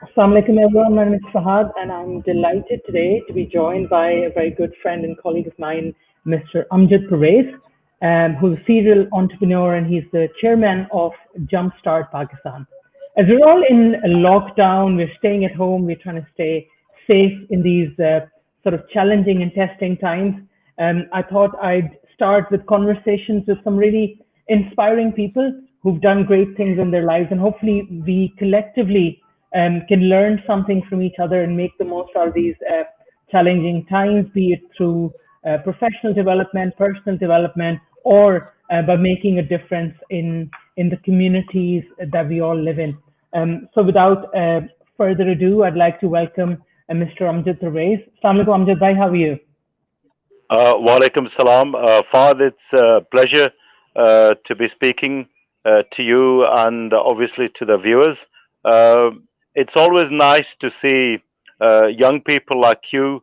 Assalamu alaikum everyone, my name is Fahad and I'm delighted today to be joined by a very good friend and colleague of mine, Mr. Amjad Pervez, who's a serial entrepreneur and he's the chairman of Jumpstart Pakistan. As we're all in a lockdown, we're staying at home, we're trying to stay safe in these sort of challenging and testing times. I thought I'd start with conversations with some really inspiring people who've done great things in their lives, and hopefully we collectively can learn something from each other and make the most out of these challenging times, be it through professional development, personal development, or by making a difference in the communities that we all live in. So without further ado, I'd like to welcome Mr. Amjad Pervez. Assalamu alaikum, Amjad bhai, how are you? Walaikum salam. Fahd, it's a pleasure to be speaking to you and obviously to the viewers. Uh, it's always nice to see young people like you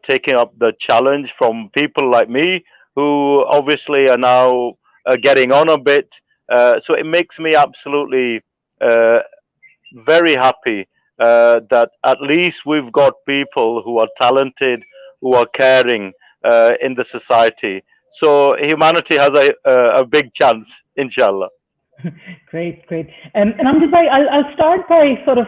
taking up the challenge from people like me who obviously are now getting on a bit. So it makes me absolutely uh, very happy that at least we've got people who are talented, who are caring in the society. So humanity has a big chance, inshallah. Great, great. And I'm just I'll start by sort of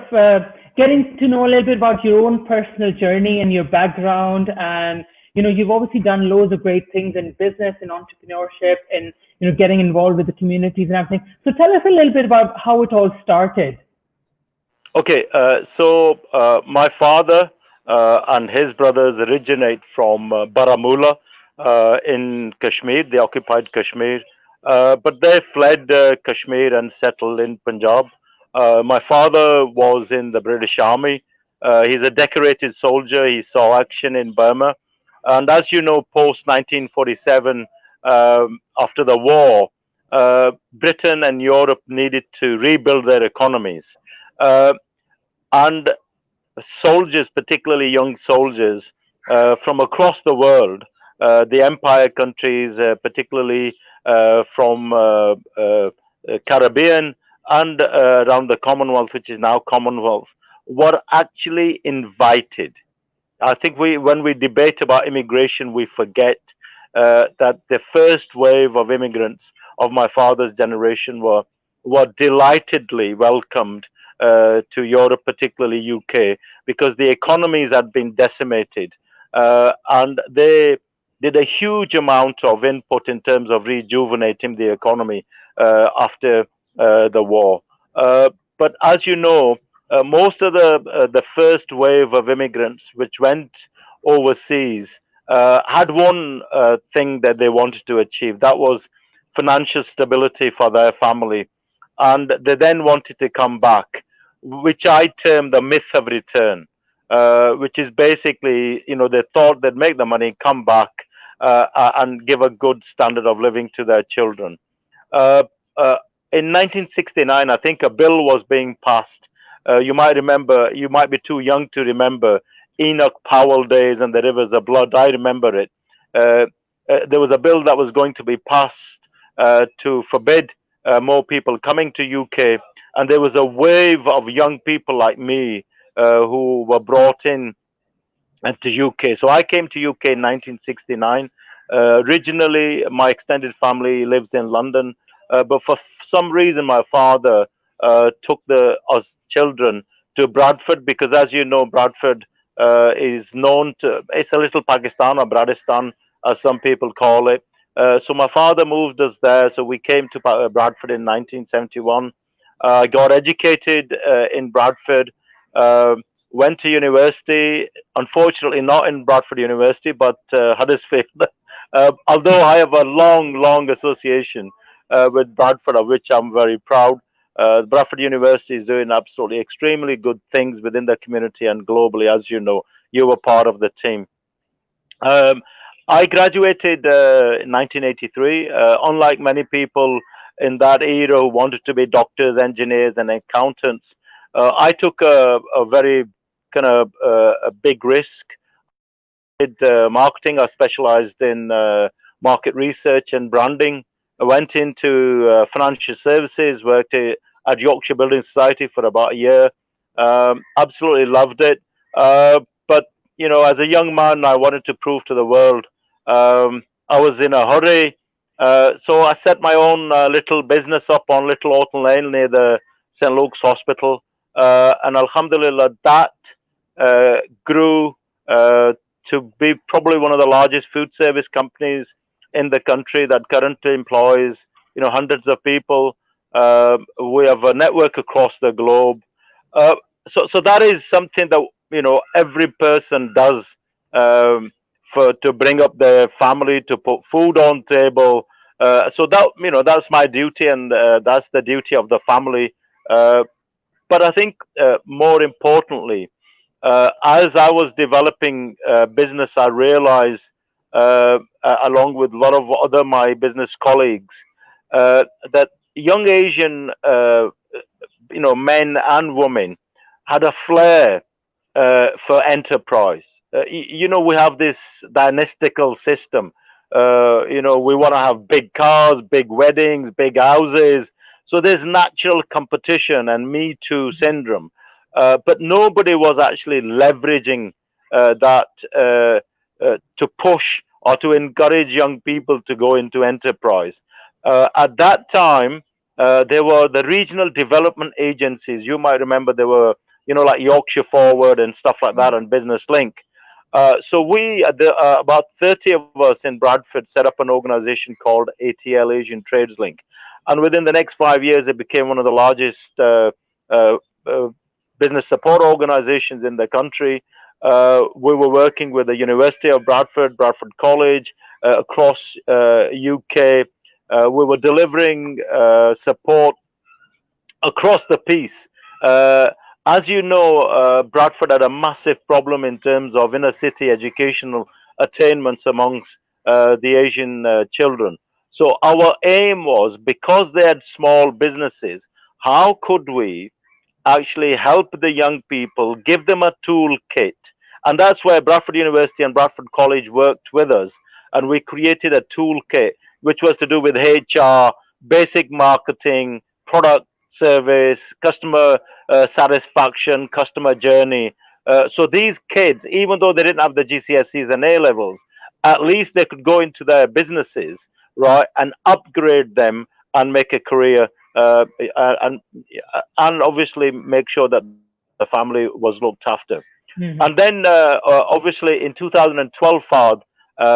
getting to know a little bit about your own personal journey and your background. And, you've obviously done loads of great things in business and entrepreneurship and, getting involved with the communities and everything. So tell us a little bit about how it all started. Okay, so my father and his brothers originate from Baramulla in Kashmir, the occupied Kashmir, but they fled Kashmir and settled in Punjab. My father was in the British Army. He's a decorated soldier. He saw action in Burma. And as you know, post 1947, after the war, Britain and Europe needed to rebuild their economies. Uh, and soldiers, particularly young soldiers from across the world, the empire countries, particularly from Caribbean and around the Commonwealth, which is now Commonwealth, were actually invited. I think when we debate about immigration, we forget that the first wave of immigrants of my father's generation were delightedly welcomed to Europe, particularly UK, because the economies had been decimated, and they did a huge amount of input in terms of rejuvenating the economy after the war. Uh, but as you know, most of the first wave of immigrants which went overseas had one thing that they wanted to achieve. That was financial stability for their family, and they then wanted to come back, which I term the myth of return. Which is basically, they thought they'd make the money, come back, and give a good standard of living to their children. Uh, uh, in 1969, I think a bill was being passed. You might remember, you might be too young to remember Enoch Powell days and the rivers of blood. I remember it. Uh, there was a bill that was going to be passed to forbid more people coming to UK, and there was a wave of young people like me who were brought in to UK. So I came to UK in 1969. Originally, my extended family lives in London, but for some reason, my father took the us children to Bradford because, as you know, Bradford is known to. It's a little Pakistan or Bradistan, as some people call it. So my father moved us there. So we came to Bradford in 1971. I got educated in Bradford. Um Went to university, unfortunately not in Bradford University, but Huddersfield. Although I have a long, long association with Bradford, of which I'm very proud. Bradford University is doing absolutely extremely good things within the community and globally. As you know, you were part of the team. Um, I graduated in 1983. Unlike many people in that era who wanted to be doctors, engineers, and accountants, I took a very kind of a big risk. Did marketing. I specialized in market research and branding. I went into financial services, worked at Yorkshire Building Society for about a year. Absolutely loved it. But as a young man, I wanted to prove to the world. I was in a hurry, so I set my own little business up on Little Orton Lane near the St. Luke's Hospital, and Alhamdulillah, that grew to be probably one of the largest food service companies in the country that currently employs hundreds of people. We have a network across the globe. Uh, so that is something that every person does, um, for to bring up their family, to put food on table. So that that's my duty, and that's the duty of the family. Uh, but I think more importantly, as I was developing business, I realized, along with a lot of other my business colleagues, that young Asian, men and women had a flair for enterprise. We have this dynastical system. We want to have big cars, big weddings, big houses. So there's natural competition and Me Too syndrome. But nobody was actually leveraging that to push or to encourage young people to go into enterprise. At that time, there were the regional development agencies. You might remember there were, like Yorkshire Forward and stuff like that, and Business Link. So we, about 30 of us in Bradford, set up an organization called ATL, Asian Trades Link. And within the next 5 years, it became one of the largest uh, uh, business support organizations in the country. We were working with the University of Bradford, Bradford College, across UK. We were delivering support across the piece. Uh, as you know, Bradford had a massive problem in terms of inner city educational attainments amongst the Asian children. So our aim was, because they had small businesses, how could we actually help the young people, give them a toolkit. And that's where Bradford University and Bradford College worked with us. And we created a toolkit which was to do with HR, basic marketing, product service, customer satisfaction, customer journey. So these kids, even though they didn't have the GCSEs and A levels, at least they could go into their businesses, right, and upgrade them and make a career, and obviously make sure that the family was looked after. And then, Mm-hmm. obviously, in 2012, Fad,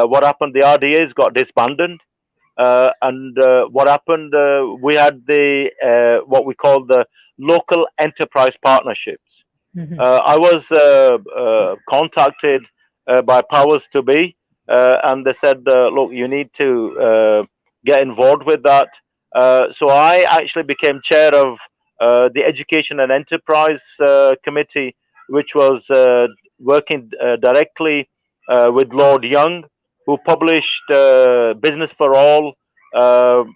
what happened? The RDAs got disbanded, and what happened? We had the what we call the local enterprise partnerships. Mm-hmm. I was contacted by powers to be, and they said, "Look, you need to get involved with that." So I actually became chair of the Education and Enterprise Committee, which was working directly with Lord Young, who published Business for All.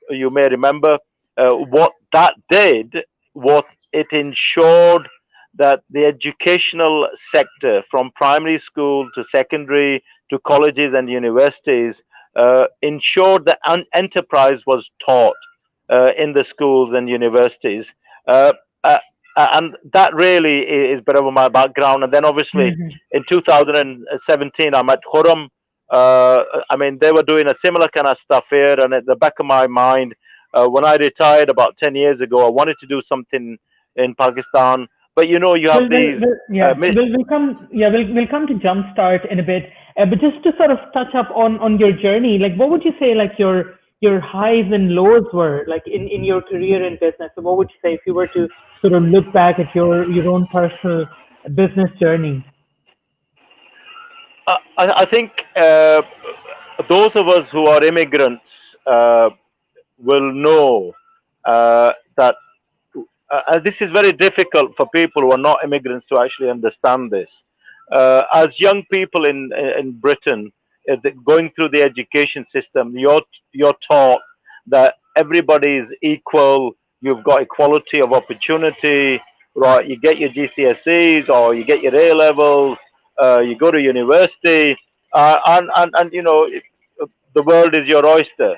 You may remember what that did. What it ensured that the educational sector, from primary school to secondary to colleges and universities, ensured that enterprise was taught in the schools and universities. Uh, uh, and that really is a bit of my background. And then obviously Mm-hmm. in 2017, I met Khurram. I mean, they were doing a similar kind of stuff here. And at the back of my mind, when I retired about 10 years ago, I wanted to do something in Pakistan. But you have these. Yeah, we'll come. Yeah, we'll come to Jumpstart in a bit. But just to sort of touch up on your journey, like what would you say like your highs and lows were like in your career in business? So what would you say if you were to sort of look back at your own personal business journey? I think those of us who are immigrants will know that this is very difficult for people who are not immigrants to actually understand this. As young people in Britain, going through the education system, you're taught that everybody is equal. You've got equality of opportunity, right? You get your GCSEs or you get your A levels. You go to university, and the world is your oyster.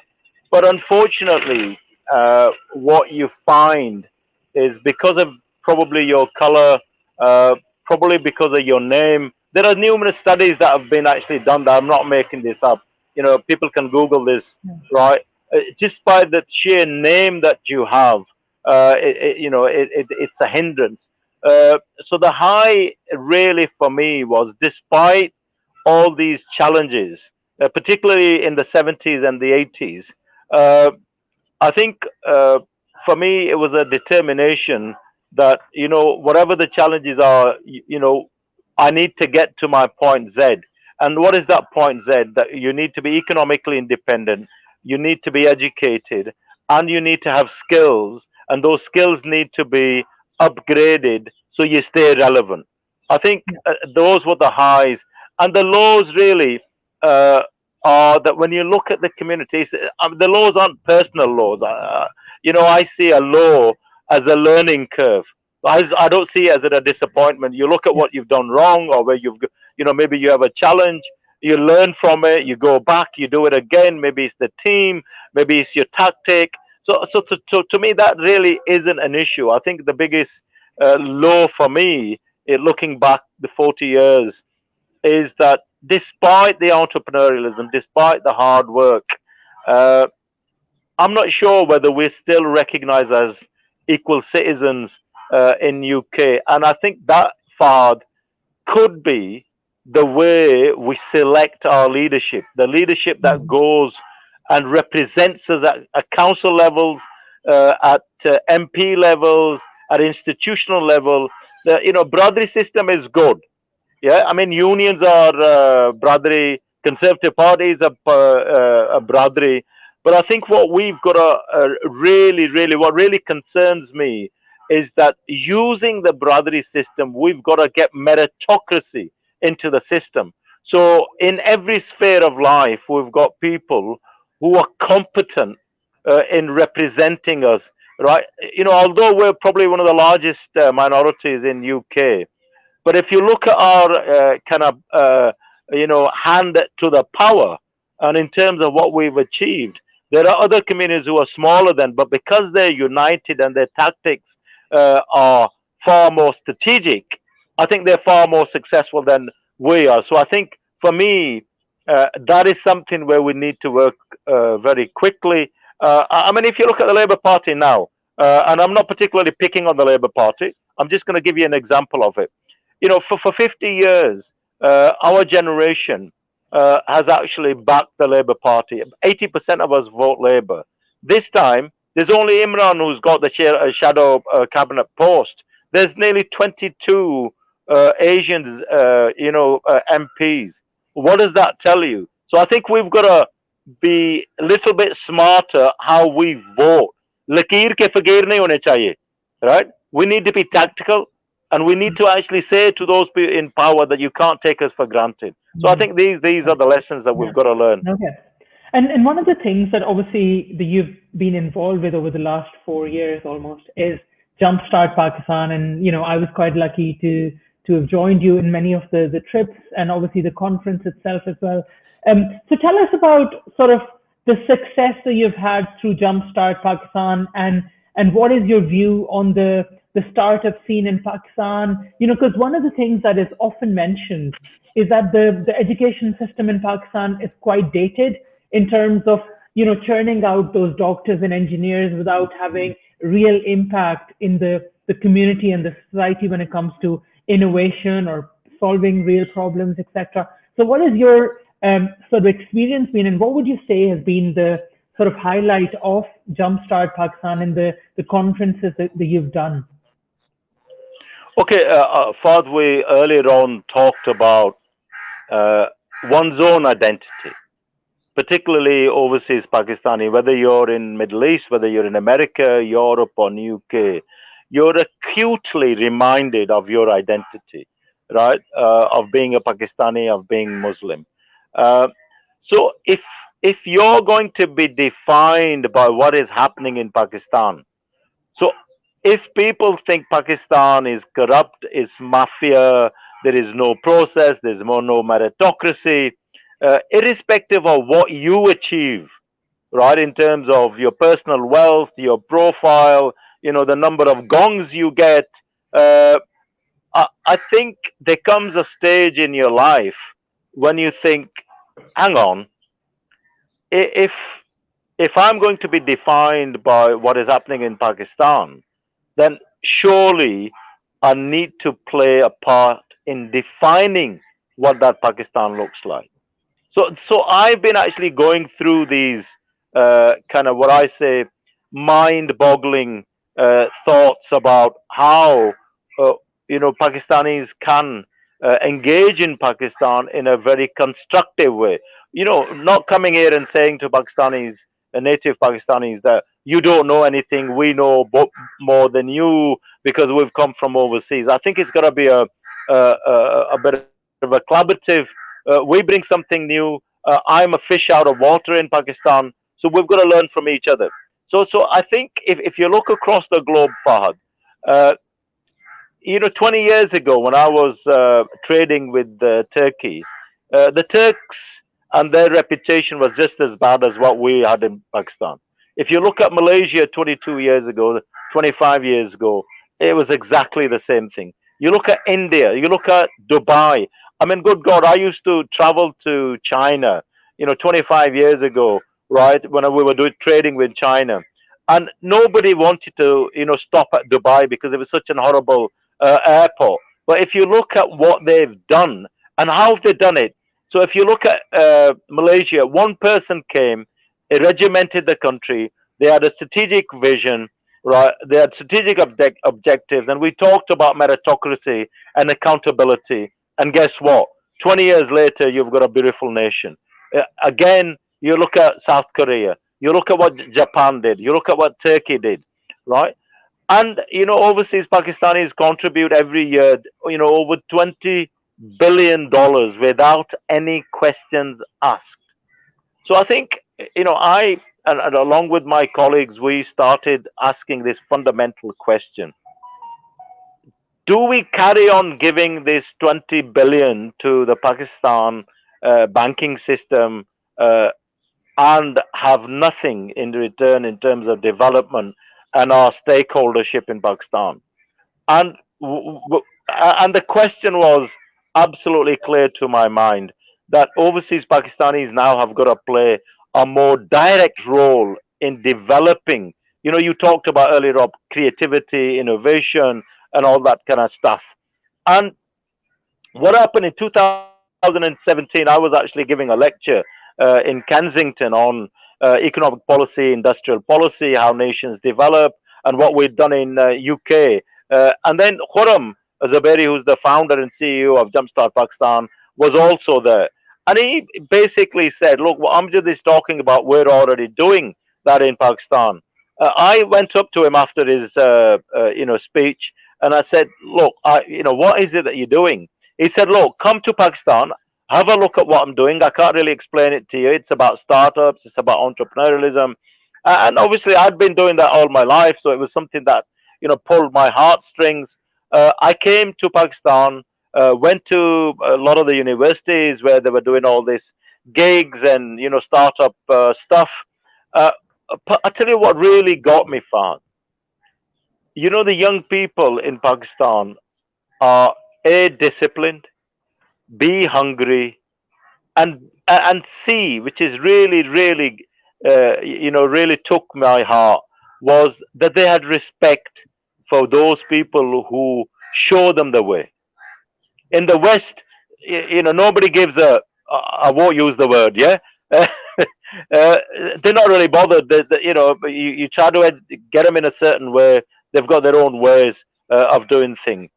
But unfortunately, what you find is, because of probably your color, uh, probably because of your name. There are numerous studies that have been actually done that I'm not making this up. People can Google this, right? Just by the sheer name that you have, it's a hindrance. So the high really for me was, despite all these challenges, particularly in the 70s and the 80s. Uh, I think for me it was a determination that whatever the challenges are, I need to get to my point Z. And what is that point Z? That you need to be economically independent, you need to be educated, and you need to have skills, and those skills need to be upgraded so you stay relevant. I think those were the highs, and the lows really. Uh, are that when you look at the communities, the laws aren't personal laws. I see a law as a learning curve. I don't see it as a disappointment. You look at Yeah. what you've done wrong, or where maybe you have a challenge. You learn from it. You go back. You do it again. Maybe it's the team. Maybe it's your tactic. So to me, that really isn't an issue. I think the biggest law for me, looking back the 40 years, is that despite the entrepreneurialism, despite the hard work, uh, I'm not sure whether we're still recognized as equal citizens in UK. And I think that, Fard, could be the way we select our leadership, the leadership that Mhm. goes and represents us at council levels, at MP levels, at institutional level. The brotherly system is good. Yeah, I mean, unions are brotherly, conservative parties are brotherly. But I think what we've got to what really concerns me is that using the brotherly system, we've got to get meritocracy into the system. So in every sphere of life, we've got people who are competent in representing us, right? Although we're probably one of the largest minorities in UK, but if you look at our kind of hand to the power, and in terms of what we've achieved, there are other communities who are smaller than, but because they're united and their tactics are far more strategic, I think they're far more successful than we are. So I think for me, that is something where we need to work very quickly. I mean, if you look at the Labour Party now, and I'm not particularly picking on the Labour Party, I'm just going to give you an example of it. For 50 years, our generation has actually backed the Labour Party. 80% of us vote Labour. This time, there's only Imran who's got the shadow cabinet post. There's nearly 22 Asians, MPs. What does that tell you? So I think we've got to be a little bit smarter how we vote. लकीर के फकीर नहीं होने चाहिए, right? We need to be tactical, and we need to actually say to those people in power that you can't take us for granted. So I Mhm. think these are the lessons that Yeah. we've got to learn. Okay. And one of the things that obviously that you've been involved with over the last 4 years almost is Jumpstart Pakistan, and I was quite lucky to have joined you in many of the trips and obviously the conference itself as well. So tell us about sort of the success that you've had through Jumpstart Pakistan, and what is your view on the startup scene in Pakistan? Because one of the things that is often mentioned is that the education system in Pakistan is quite dated in terms of churning out those doctors and engineers without having real impact in the community and the society when it comes to innovation or solving real problems, etc. So, what is your sort of experience been, and what would you say has been the sort of highlight of Jumpstart Pakistan and the conferences that you've done? Okay, Fad, we earlier on talked about uh, one's own identity, particularly overseas Pakistani, whether you're in Middle East, whether you're in America, Europe, or UK, you're acutely reminded of your identity, right? Of being a Pakistani, of being Muslim. Uh, so if you're going to be defined by what is happening in Pakistan, so if people think Pakistan is corrupt, is mafia, there is no process, there's no meritocracy, irrespective of what you achieve, right, in terms of your personal wealth, your profile, the number of gongs you get, uh, I think there comes a stage in your life when you think, hang on, if I'm going to be defined by what is happening in Pakistan, then surely I need to play a part in defining what that Pakistan looks like. So I've been actually going through these kind of what I say mind-boggling thoughts about how uh, Pakistanis can engage in Pakistan in a very constructive way. Not coming here and saying to Pakistanis, native Pakistanis, that you don't know anything, we know more than you because we've come from overseas. I think it's got to be a bit of a collaborative. We bring something new. I'm a fish out of water in Pakistan, so we've got to learn from each other. So I think if you look across the globe, Fahad, uh, 20 years ago when I was trading with Turkey, the Turks and their reputation was just as bad as what we had in Pakistan. If you look at Malaysia 22 years ago, 25 years ago, it was exactly the same thing. You look at India, you look at Dubai. I mean, good God, I used to travel to China, 25 years ago, right, when we were doing trading with China. And nobody wanted to, stop at Dubai because it was such an horrible airport. But if you look at what they've done and how they've done it, so if you look at Malaysia, one person came, he regimented the country. They had a strategic vision, right? They had strategic objectives, and we talked about meritocracy and accountability. And guess what? 20 years later, you've got a beautiful nation. Again, you look at South Korea. You look at what Japan did. You look at what Turkey did, right? And overseas Pakistanis contribute every year, over $20 billion without any questions asked. So I think, I and along with my colleagues, we started asking this fundamental question: do we carry on giving this 20 billion to the Pakistan banking system uh, and have nothing in return in terms of development and our stakeholdership in Pakistan? And and the question was absolutely clear to my mind that overseas Pakistanis now have got to play a more direct role in developing. You talked about earlier of creativity, innovation, and all that kind of stuff. And what happened in 2017? I was actually giving a lecture in Kensington on economic policy, industrial policy, how nations develop, and what we've done in UK. And then Khurram Zaberi, who's the founder and CEO of Jumpstart Pakistan, was also there. And he basically said, look, what Amjad is talking about, we're already doing that in Pakistan. I went up to him after his speech, and I said, look, what is it that you're doing? He said, look, come to Pakistan, have a look at what I'm doing. I can't really explain it to you. It's about startups, it's about entrepreneurialism. And obviously, I'd been doing that all my life. So it was something that, pulled my heartstrings. I came to Pakistan, went to a lot of the universities where they were doing all this gigs and, startup stuff. Uh, I tell you what really got me, Fahd. The young people in Pakistan are A, disciplined, B, hungry, and C, which is really, really, really took my heart, was that they had respect for those people who show them the way. In the West, nobody gives I won't use the word, yeah. They're not really bothered. You try to get them in a certain way. They've got their own ways of doing things.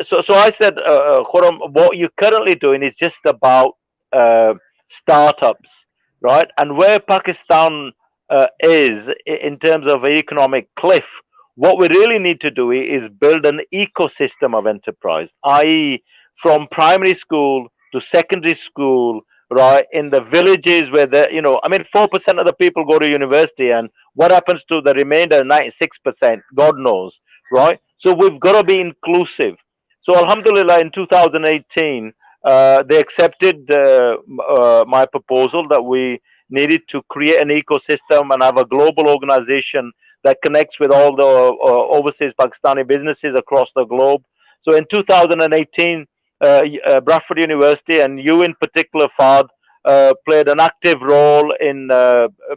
So I said, Khurram, what you're currently doing is just about startups, right? And where Pakistan is in terms of economic cliff, what we really need to do is build an ecosystem of enterprise, i.e., from primary school to secondary school, right? In the villages where I mean, 4% of the people go to university, and what happens to the remainder 96%? God knows, right? So we've got to be inclusive. So, Alhamdulillah, in 2018, they accepted my proposal that we needed to create an ecosystem and have a global organization that connects with all the overseas Pakistani businesses across the globe. So in 2018, Bradford University and you in particular, Fad, played an active role in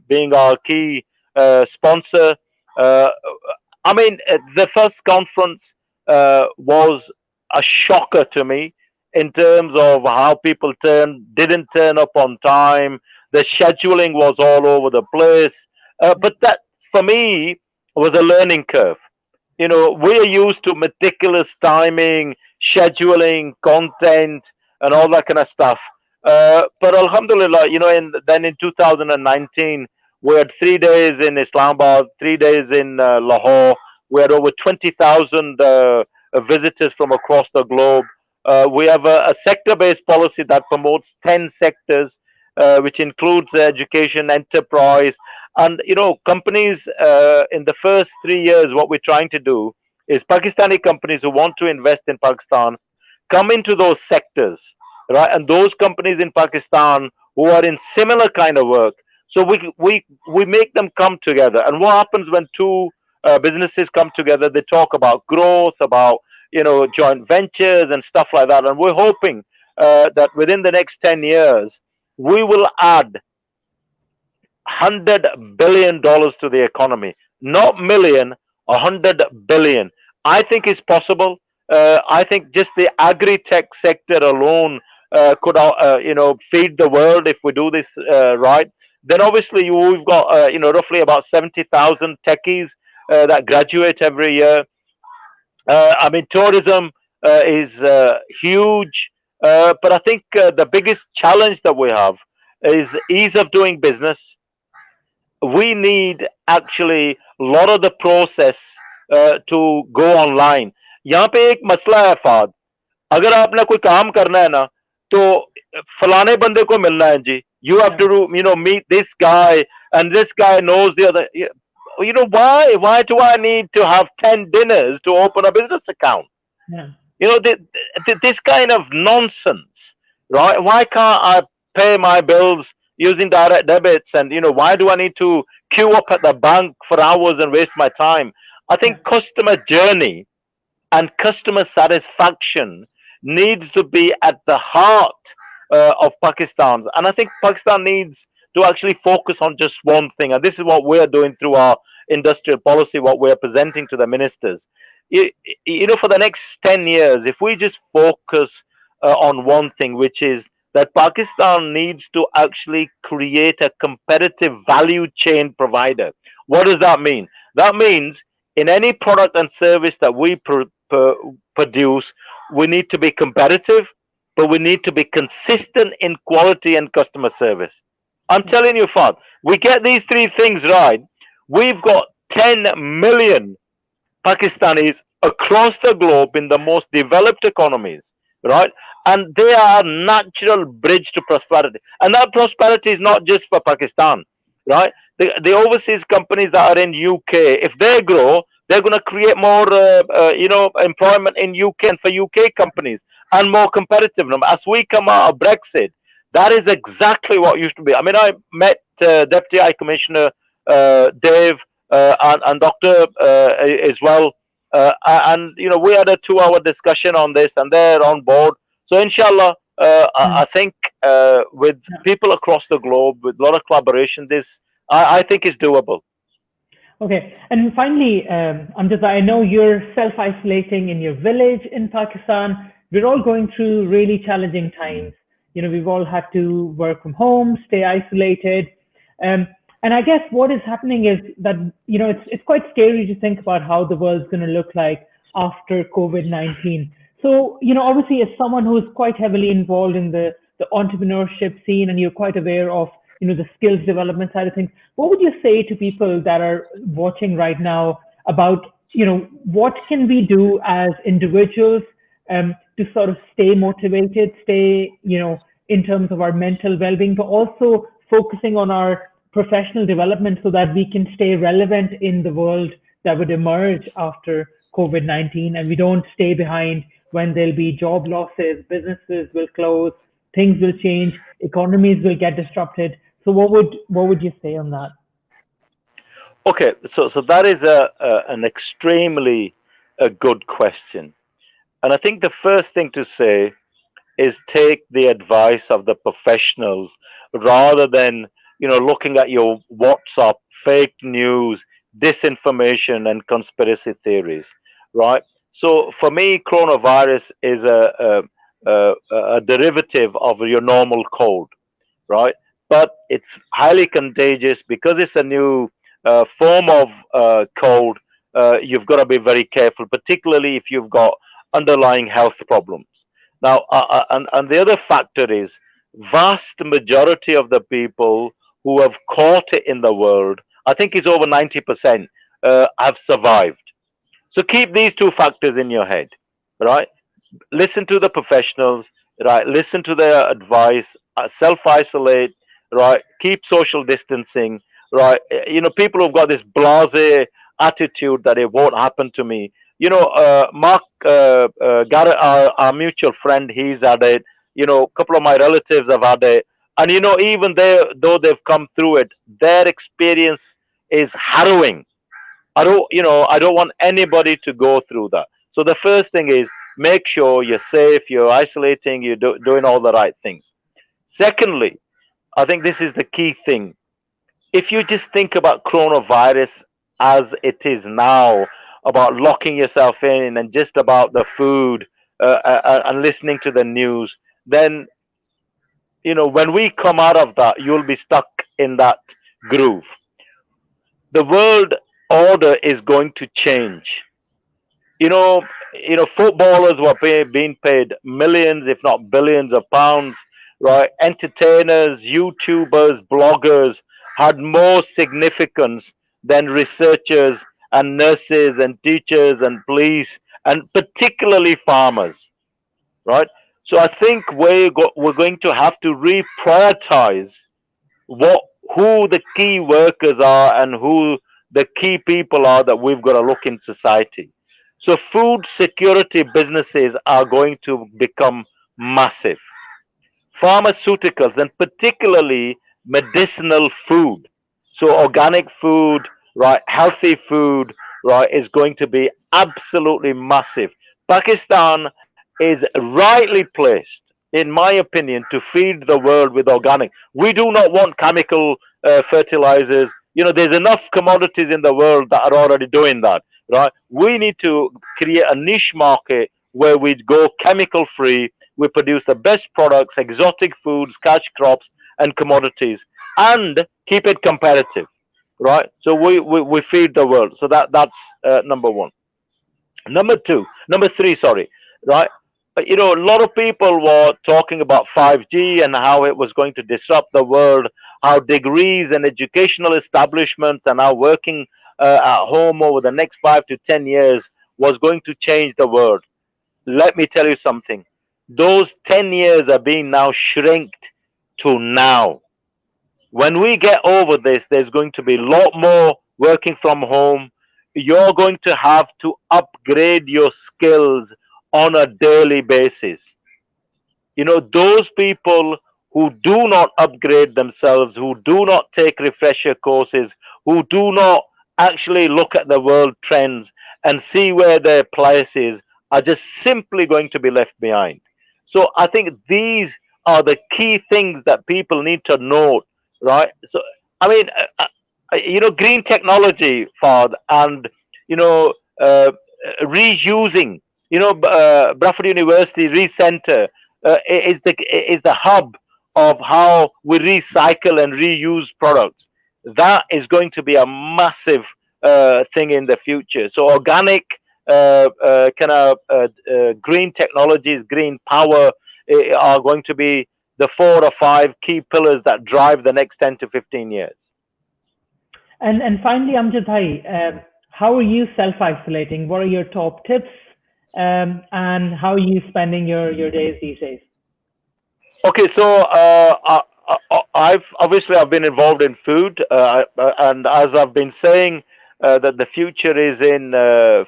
being our key sponsor. Uh, I mean, the first conference was a shocker to me in terms of how people didn't turn up on time. The scheduling was all over the place. But that, for me, was a learning curve. We're used to meticulous timing, scheduling, content, and all that kind of stuff. But Alhamdulillah, then in 2019, we had 3 days in Islamabad, 3 days in Lahore. We had over 20,000 visitors from across the globe. We have a sector-based policy that promotes 10 sectors, which includes education, enterprise, and companies in the first 3 years, what we're trying to do is Pakistani companies who want to invest in Pakistan come into those sectors, right? And those companies in Pakistan who are in similar kind of work, so we make them come together. And what happens when two businesses come together? They talk about growth, about joint ventures and stuff like that. And we're hoping that within the next 10 years, we will add $100 billion to the economy, not million, 100 billion. I think it's possible. I think just the agri-tech sector alone could, feed the world if we do this right. Then obviously we've got, roughly about 70,000 techies that graduate every year. I mean, tourism is huge, but I think the biggest challenge that we have is ease of doing business. We need actually a lot of the process to go online. यहाँ पे एक मसला है Fahd, अगर आपने कोई काम करना है ना, तो फलाने बंदे को मिलना है जी. You have to meet this guy, and this guy knows the other. Why do I need to have 10 dinners to open a business account? Yeah. This kind of nonsense, right? Why can't I pay my bills using direct debits? And why do I need to queue up at the bank for hours and waste my time? I think customer journey and customer satisfaction needs to be at the heart of Pakistan's. And I think Pakistan needs to actually focus on just one thing. And this is what we're doing through our industrial policy, what we're presenting to the ministers. For the next 10 years, if we just focus on one thing, which is that Pakistan needs to actually create a competitive value chain provider. What does that mean? That means in any product and service that we produce, we need to be competitive, but we need to be consistent in quality and customer service. I'm telling you, Fad, we get these three things right, we've got 10 million Pakistanis across the globe in the most developed economies, right? And they are natural bridge to prosperity. And that prosperity is not just for Pakistan, right? The overseas companies that are in UK, if they grow, they're going to create more, employment in UK and for UK companies and more competitiveness. As we come out of Brexit, that is exactly what used to be. I mean, I met Deputy High Commissioner Dave and Doctor as well, and we had a 2-hour discussion on this, and they're on board. So, inshallah, I think with people across the globe, with a lot of collaboration, this I think is doable. Okay, and finally, Amjad, I know you're self-isolating in your village in Pakistan. We're all going through really challenging times. We've all had to work from home, stay isolated. And I guess what is happening is that, it's quite scary to think about how the world's going to look like after COVID-19. So, obviously, as someone who's quite heavily involved in the entrepreneurship scene, and you're quite aware of, the skills development side of things, what would you say to people that are watching right now about, what can we do as individuals to sort of stay motivated, stay, in terms of our mental well-being, but also focusing on our professional development so that we can stay relevant in the world that would emerge after COVID-19, and we don't stay behind when there'll be job losses, businesses will close, things will change, economies will get disrupted. So what would you say on that? Okay, so that is an extremely good question. And I think the first thing to say is take the advice of the professionals rather than looking at your WhatsApp fake news, disinformation, and conspiracy theories, right? So for me, coronavirus is a derivative of your normal cold, right? But it's highly contagious because it's a new form of cold. You've got to be very careful, particularly if you've got underlying health problems. Now, and the other factor is vast majority of the people who have caught it in the world, I think it's over 90%, have survived. So keep these two factors in your head, right? Listen to the professionals, right? Listen to their advice, self isolate, right? Keep social distancing, right? People who've got this blase attitude that it won't happen to me. Mark Garrett, our mutual friend, he's had it. A couple of my relatives have had it. And, even they, though they've come through it, their experience is harrowing. I don't want anybody to go through that. So the first thing is make sure you're safe, you're isolating, doing all the right things. Secondly, I think this is the key thing. If you just think about coronavirus as it is now, about locking yourself in and just about the food and listening to the news, then when we come out of that, you'll be stuck in that groove. The world order is going to change. you know, footballers were being paid millions, if not billions of pounds, right? Entertainers, YouTubers, bloggers had more significance than researchers and nurses and teachers and police and particularly farmers, right? So I think we're going to have to reprioritize what who the key workers are and who the key people are that we've got to look in society. So food security businesses are going to become massive. Pharmaceuticals and particularly medicinal food. So organic food, right, healthy food, right, is going to be absolutely massive. Pakistan is rightly placed, in my opinion, to feed the world with organic. We do not want chemical fertilizers. There's enough commodities in the world that are already doing that, right? We need to create a niche market where we go chemical free. We produce the best products, exotic foods, cash crops, and commodities, and keep it competitive, right? So we feed the world. So that's number one. Number three, sorry, right? A lot of people were talking about 5G and how it was going to disrupt the world, how degrees and educational establishments are now working at home over the next 5 to 10 years was going to change the world. Let me tell you something. Those 10 years are being now shrinked to now. When we get over this, there's going to be a lot more working from home. You're going to have to upgrade your skills on a daily basis. Those people who do not upgrade themselves, who do not take refresher courses, who do not actually look at the world trends and see where their place is, are just simply going to be left behind. So I think these are the key things that people need to note, right? So, I mean, green technology, Fad, and, you know, uh, reusing, Bradford University Recenter is the hub of how we recycle and reuse products. That is going to be a massive thing in the future. So organic kind of green technologies, green power are going to be the 4 or 5 key pillars that drive the next 10 to 15 years. And finally, Amjad Bhai, how are you self-isolating? What are your top tips? And how are you spending your days these days? Okay, so I've been involved in food, and as I've been saying, that the future is in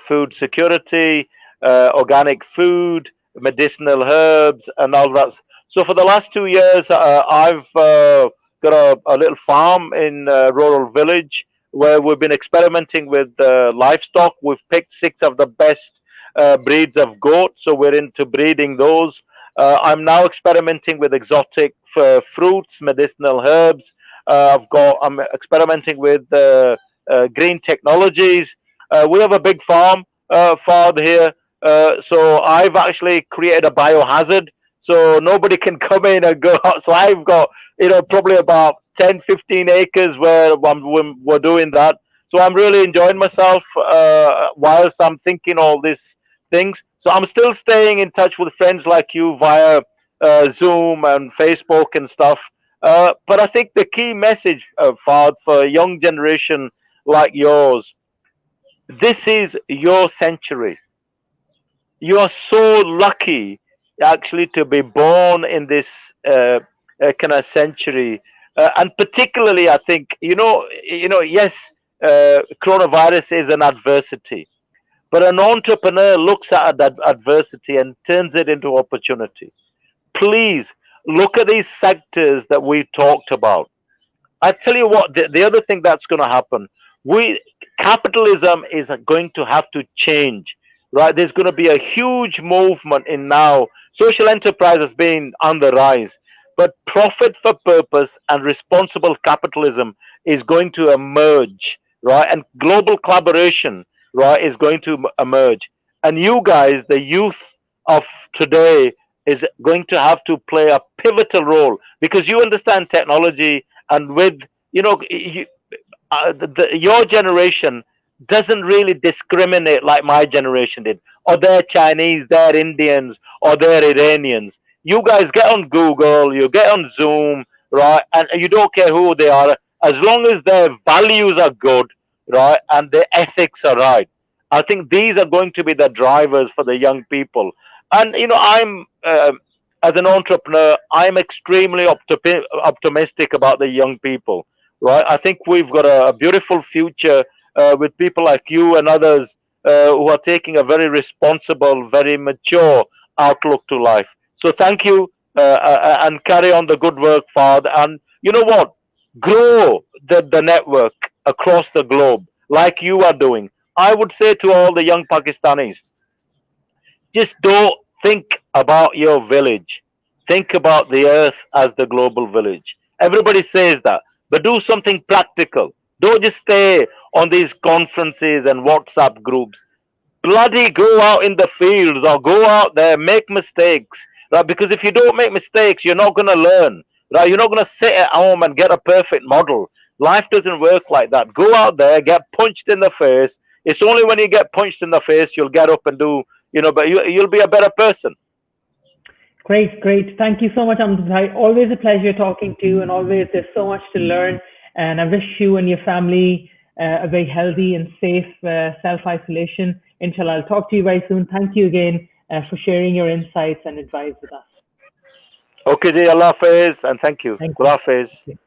food security, organic food, medicinal herbs, and all that. So for the last 2 years, I've got a little farm in a rural village where we've been experimenting with livestock. We've picked 6 of the best breeds of goat, so we're into breeding those. I'm now experimenting with exotic fruits, medicinal herbs. I'm experimenting with green technologies. We have a big farm, Fard here. So I've actually created a biohazard, so nobody can come in and go out. So I've got, probably about 10, 15 acres where we're doing that. So I'm really enjoying myself whilst I'm thinking all these things. So I'm still staying in touch with friends like you via Zoom and Facebook and stuff. But I think the key message, Fard, for a young generation like yours, this is your century. You are so lucky actually to be born in this kind of century, and particularly I think yes, coronavirus is an adversity, but an entrepreneur looks at that adversity and turns it into opportunity. Please look at these sectors that we talked about. I tell you what, the other thing that's going to happen, we capitalism is going to have to change, right? There's going to be a huge movement in now. Social enterprise has been on the rise, but profit for purpose and responsible capitalism is going to emerge, right? And global collaboration, right, is going to emerge. And you guys, the youth of today, is going to have to play a pivotal role because you understand technology, and with your generation doesn't really discriminate like my generation did, or they're Chinese, they're Indians, or they're Iranians. You guys get on Google, you get on Zoom, right, and you don't care who they are, as long as their values are good, right, and their ethics are right. I think these are going to be the drivers for the young people. And I'm as an entrepreneur, I'm extremely optimistic about the young people, right? I think we've got a beautiful future with people like you and others who are taking a very responsible, very mature outlook to life. So thank you, and carry on the good work, Father. And you know what? Grow the network across the globe like you are doing. I would say to all the young Pakistanis, just don't think about your village. Think about the earth as the global village. Everybody says that, but do something practical. Don't just stay on these conferences and WhatsApp groups. Bloody go out in the fields or go out there, make mistakes, right? Because if you don't make mistakes, you're not going to learn, right? You're not going to sit at home and get a perfect model. Life doesn't work like that. Go out there, get punched in the face. It's only when you get punched in the face you'll get up and do, but you'll be a better person. Great, great. Thank you so much, Amjad. Always a pleasure talking to you, and always there's so much to learn. And I wish you and your family a very healthy and safe self-isolation. Inshallah, I'll talk to you very soon. Thank you again for sharing your insights and advice with us. Okay, ji, Allah Hafiz, and thank you. Thank Allah Hafiz. you.